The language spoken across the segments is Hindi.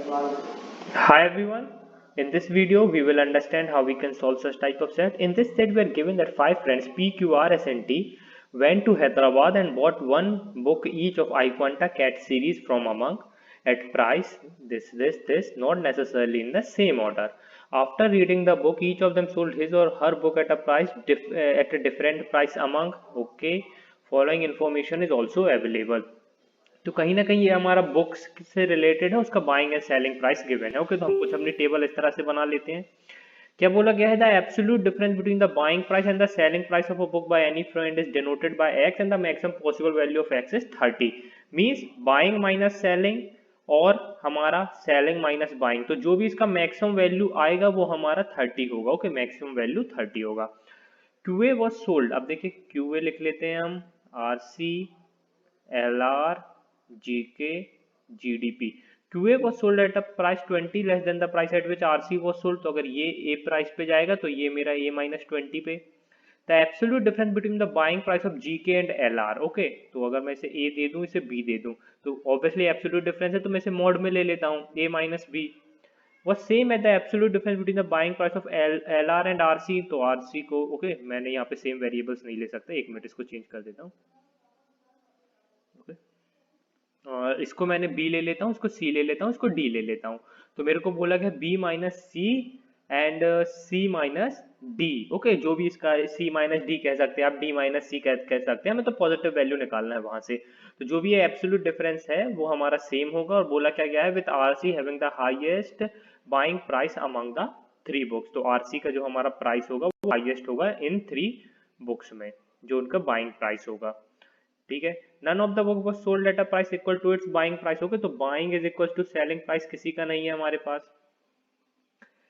Hi everyone. In this video, we will understand how we can solve such type of set. In this set, we are given that five friends P, Q, R, S, and T went to Hyderabad and bought one book each of iQuanta Cat series from among at price this, not necessarily in the same order. After reading the book, each of them sold his or her book at a at a different price among. Okay, following information is also available. तो कहीं ना कहीं ये हमारा बुक्स से रिलेटेड है, उसका buying and selling price given है। ओके, तो हम कुछ अपनी टेबल इस तरह से बना लेते हैं। क्या बोला गया है, the absolute difference between the buying price and the selling price of a book by any friend is denoted by x and the maximum possible value of x is 30। Means buying minus selling और हमारा सेलिंग माइनस बाइंग, तो जो भी इसका मैक्सिमम वैल्यू आएगा वो हमारा 30 होगा। ओके, मैक्सिमम वैल्यू 30 होगा। क्यूए वॉज सोल्ड, अब देखिए क्यूए लिख लेते हैं हम, R C, L R, GK, GDP। QA was sold at a price 20 less than the price at which RC was sold। तो अगर ये A प्राइस पे जाएगा तो ये मेरा A माइनस 20 पे। The absolute difference between the buying price of GK and LR। Okay, तो अगर मैं इसे A दे दूं, इसे B दे दूं, तो ऑब्वियसली एब्सोल्यूट डिफरेंस है, तो मैं इसे मॉड में ले लेता हूँ, A minus B was same at the absolute difference between the buying price of LR and RC। तो RC को ओके मैंने यहाँ पे सेम वेरिएबल्स नहीं ले सकता, एक मिनट इसको चेंज कर देता हूँ। और इसको मैंने बी ले लेता हूँ, इसको सी ले लेता हूँ, इसको डी ले लेता हूँ। तो मेरे को बोला गया B minus C and C minus D. Okay, जो भी इसका सी माइनस डी कह सकते हैं आप, डी माइनस सी कह सकते हैं, हमें तो पॉजिटिव वैल्यू निकालना है वहां से। तो जो भी ये एब्सोल्यूट डिफरेंस है वो हमारा सेम होगा। और बोला क्या गया है, with R C having the highest buying price among the three books. तो आर सी का जो हमारा प्राइस होगा वो हाइएस्ट होगा इन थ्री बुक्स में, जो उनका बाइंग प्राइस होगा। ठीक है, none of the book was sold at a price equal to its buying price. Okay, तो buying is equal to selling price किसी का नहीं है हमारे पास।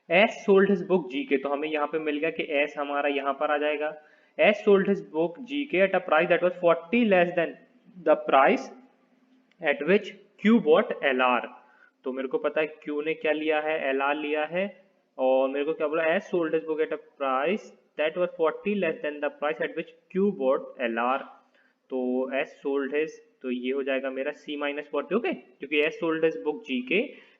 एस सोल्ड हिज बुक जी के, तो हमें यहाँ पे मिल गया कि एस हमारा यहाँ पर आ जाएगा। S sold his book ji K at a price that was 40 less than the price at which Q bought L R. तो मेरे को पता है क्यू ने क्या लिया है, एल आर लिया है। और मेरे को क्या बोला, S sold his book at a price that was 40 less than the price at which Q bought L R. तो एस सोल्ड हिज, तो ये हो जाएगा मेरा सी माइनस 40। ओके, क्योंकि S sold his book ji K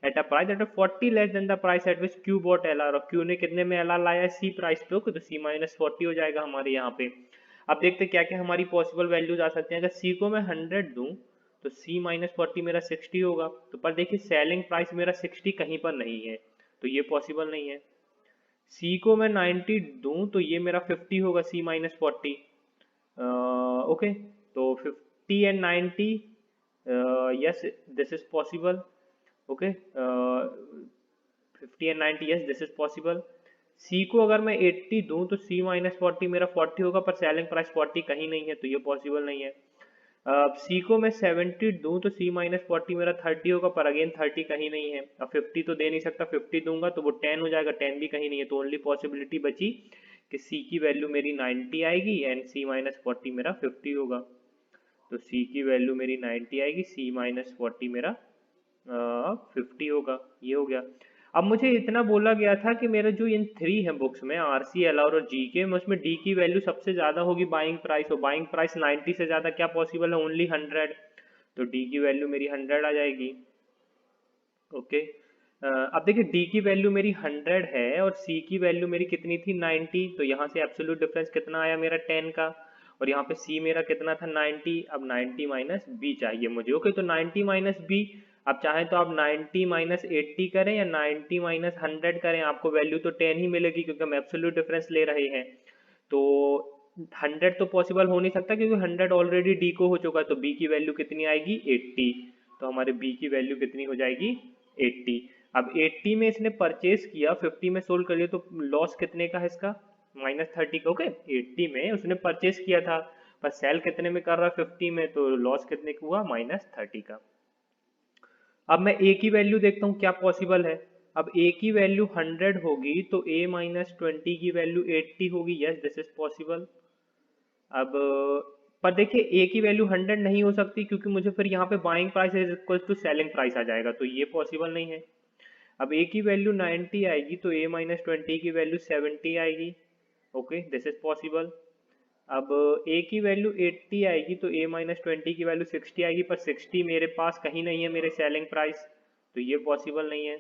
at a price at 40 less than the price at which Q bought L R. और क्यू ने कितने में एल आर लाया है, सी प्राइस पे। ओके, तो सी माइनस 40 हो जाएगा हमारे यहाँ पे। अब देखते क्या क्या हमारी पॉसिबल वैल्यूज आ सकते हैं। अगर सी को मैं 100 दूं तो सी माइनस 40 मेरा 60 होगा। तो पर देखिए सेलिंग प्राइस मेरा 60 कहीं पर नहीं है, तो ये पॉसिबल नहीं है। सी को मैं 90 दूं तो ये मेरा 50 होगा, सी माइनस 40। ओके, तो 50 and 90, yes this is possible। Okay, 50 and 90, yes this is possible। सी को अगर मैं 80 दूं तो सी माइनस 40 मेरा 40 होगा, पर सेलिंग प्राइस 40 कहीं नहीं है, तो ये पॉसिबल नहीं है। सी को मैं 70 दूं तो सी माइनस 40 मेरा 30 होगा, पर अगेन 30 कहीं नहीं है। अब 50 तो दे नहीं सकता, 50 दूंगा तो वो 10 हो जाएगा, 10 भी कहीं नहीं है। तो ओनली पॉसिबिलिटी बची कि सी की वैल्यू मेरी 90 आएगी एंड सी माइनस 40 मेरा 50 होगा। तो सी की वैल्यू मेरी 90 आएगी, सी माइनस 40 मेरा 50 होगा। ये हो गया। अब मुझे इतना बोला गया था कि मेरे जो इन थ्री है बुक्स में, आर सी, एल आर और जी के, उसमें डी की वैल्यू सबसे ज्यादा होगी बाइंग प्राइस। और बाइंग प्राइस 90 से ज्यादा क्या पॉसिबल है, ओनली 100। तो डी की वैल्यू मेरी 100 आ जाएगी। ओके, अब देखिए डी की वैल्यू मेरी 100 है और सी की वैल्यू मेरी कितनी थी, 90। तो यहाँ से एब्सोल्यूट डिफरेंस कितना आया मेरा, 10 का। और यहाँ पे सी मेरा कितना था, 90। अब 90 माइनस बी चाहिए मुझे। ओके, तो 90 माइनस बी, आप चाहें तो आप 90 माइनस 80 करें या 90 माइनस 100 करें, आपको वैल्यू तो 10 ही मिलेगी, क्योंकि हम एब्सोल्यूट डिफरेंस ले रहे हैं। तो 100 तो पॉसिबल हो नहीं सकता, क्योंकि 100 ऑलरेडी डी को हो चुका है। तो बी की वैल्यू कितनी आएगी, 80। तो हमारे बी की वैल्यू कितनी हो जाएगी, 80। अब 80 में इसने परचेज किया, 50 में सोल्ड कर लिया, तो लॉस कितने का है इसका, -30 का। ओके, 80 में उसने परचेज किया था, पर सेल कितने में कर रहा है, 50 में, तो लॉस कितने का हुआ, -30 का। अब मैं ए की वैल्यू देखता हूँ क्या पॉसिबल है। अब ए की वैल्यू 100 होगी तो ए माइनस 20 की वैल्यू 80 होगी। Yes this is possible. अब पर देखिए ए की वैल्यू 100 नहीं हो सकती, क्योंकि मुझे फिर यहाँ पे buying price is equal to selling price आ जाएगा, तो ये पॉसिबल नहीं है। अब ए की वैल्यू 90 आएगी तो ए माइनस 20 की वैल्यू 70 आएगी। Okay, this is possible. अब ए की वैल्यू 80 आएगी तो ए माइनस 20 की वैल्यू 60 आएगी, पर 60 मेरे पास कहीं नहीं है मेरे सेलिंग प्राइस, तो ये पॉसिबल नहीं है।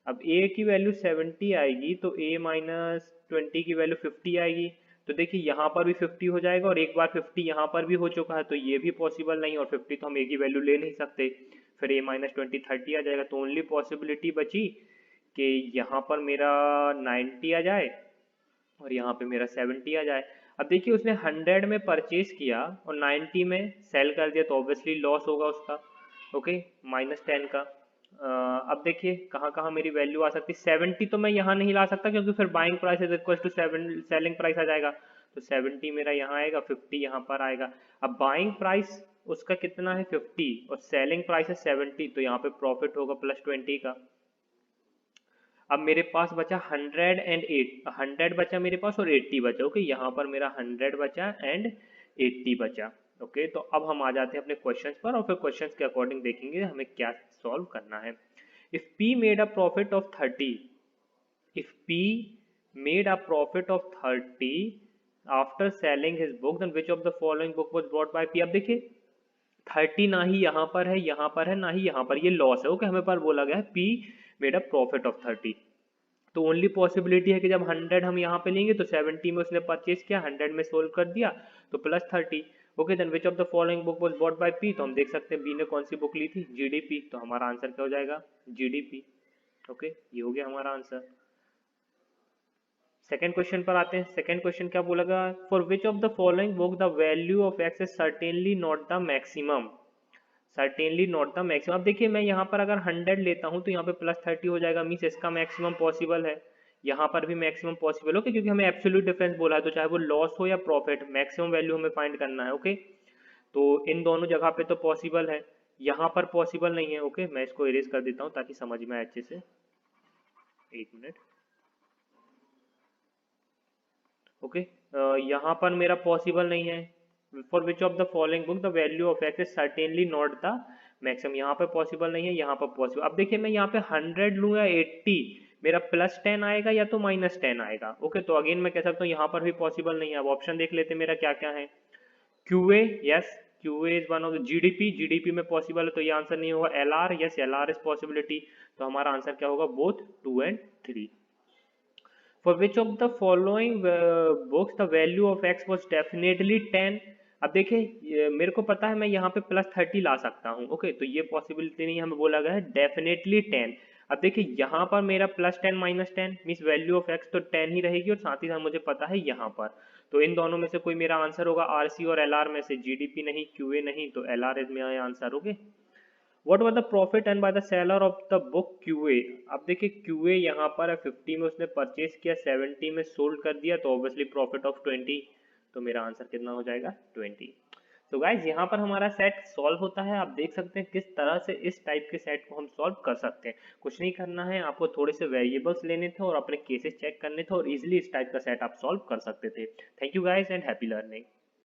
अब a की वैल्यू 70 आएगी तो a माइनस 20 की वैल्यू 50 आएगी, तो देखिए यहाँ पर भी 50 हो जाएगा और एक बार 50 यहाँ पर भी हो चुका है, तो ये भी पॉसिबल नहीं, और 50 तो हम a की वैल्यू ले नहीं सकते, फिर a माइनस 20 30 आ जाएगा। तो ओनली पॉसिबिलिटी बची कि यहाँ पर मेरा 90 आ जाए और यहाँ पे मेरा 70 आ जाए। अब देखिए उसने 100 में परचेज किया और 90 में सेल कर दिया, तो ऑब्वियसली लॉस होगा उसका, ओके, -10 का। अब देखिए कहाँ कहाँ मेरी वैल्यू आ सकती है। 70 तो मैं यहाँ नहीं ला सकता क्योंकि फिर buying price is equal to selling price आ जाएगा, तो 70 मेरा यहाँ आएगा, 50 यहाँ पर आएगा। अब बाइंग प्राइस उसका कितना है 50 और सेलिंग प्राइस है 70, तो यहाँ पे प्रॉफिट होगा +20 का। अब मेरे पास बचा 100 बचा मेरे पास और 80 बचा, ओके, यहाँ पर मेरा 100 बचा एंड 80 बचा, ओके। तो अब हम आ जाते हैं अपने क्वेश्चंस पर और फिर क्वेश्चंस के अकॉर्डिंग देखेंगे हमें क्या सॉल्व करना है। If P made a profit of 30, if P made a profit of 30 after selling his book, then which of the following book was bought by P? अब देखिए 30 ना ही यहाँ पर है, यहाँ पर है, ना ही यहाँ पर, ये लॉस है, ओके। हमें पर बोला गया है P made a profit of 30, तो ओनली पॉसिबिलिटी है कि जब 100 हम यहाँ पे लेंगे तो 70 में उसने परचेज किया, 100 में सोल्व कर दिया तो +30, okay. Then which of the following book was bought by P, तो हम देख सकते हैं बी ने कौन सी बुक ली थी, जीडीपी, तो हमारा आंसर क्या हो जाएगा, जीडीपी, ओके। ये हो गया हमारा आंसर। सेकेंड क्वेश्चन पर आते हैं। सेकेंड क्वेश्चन क्या बोला गया, for which of the following book the value of x is certainly not the maximum, certainly not the maximum. अब देखिए मैं यहाँ पर अगर 100 लेता हूँ तो यहाँ पे +30 हो जाएगा, मीन्स इसका मैक्सिमम पॉसिबल है, यहाँ पर भी मैक्सिमम पॉसिबल हो, क्योंकि हमें एब्सोल्यूट डिफरेंस बोला है, तो चाहे वो लॉस हो या प्रॉफिट, मैक्सिमम वैल्यू हमें फाइंड करना है, ओके। तो इन दोनों जगह पे तो पॉसिबल है, यहाँ पर पॉसिबल नहीं है, ओके। मैं इसको इरेज कर देता हूँ ताकि समझ में आए अच्छे से, एक मिनट, ओके। यहाँ पर मेरा पॉसिबल नहीं है, for which of the following book the value of x is certainly not the maximum, यहाँ पर पॉसिबल नहीं है, यहाँ पर पॉसिबल। अब देखिए मैं यहाँ पे 100 लूँ या 80, मेरा +10 आएगा या तो -10 आएगा, ओके। तो अगेन मैं कह सकता हूँ यहाँ पर भी पॉसिबल नहीं है। अब ऑप्शन देख लेते मेरा क्या क्या है, QA, yes, QA is one of the, GDP, GDP में पॉसिबल है तो ये आंसर नहीं होगा। LR, yes, LR is possibility, तो हमारा आंसर क्या होगा, both 2 and 3। For which of the following books the value of x was definitely 10? अब देखिए मेरे को पता है मैं यहाँ पे +30 ला सकता हूँ, ओके, तो ये पॉसिबिलिटी नहीं, हमें बोला गया है डेफिनेटली 10। अब देखिए यहाँ पर मेरा +10 -10 मीन्स वैल्यू ऑफ x तो 10 ही रहेगी, और साथ ही साथ मुझे पता है यहाँ पर, तो इन दोनों में से कोई मेरा आंसर होगा, आरसी और एलआर में से, जीडीपी नहीं, क्यूए नहीं, तो एलआर इज मेरा answer, okay. What was the profit earned by the seller of the book QA? अब देखिए QA यहाँ पर है 50 में उसने परचेज किया, 70 में सोल्ड कर दिया, तो ऑब्वियसली प्रॉफिट ऑफ 20, तो मेरा आंसर कितना हो जाएगा, 20। तो गाइज यहाँ पर हमारा सेट सॉल्व होता है। आप देख सकते हैं किस तरह से इस टाइप के सेट को हम सॉल्व कर सकते हैं। कुछ नहीं करना है, आपको थोड़े से वेरिएबल्स लेने थे और अपने केसेस चेक करने थे और इजिली इस टाइप का सेट आप सॉल्व कर सकते थे। Thank you guys and happy learning.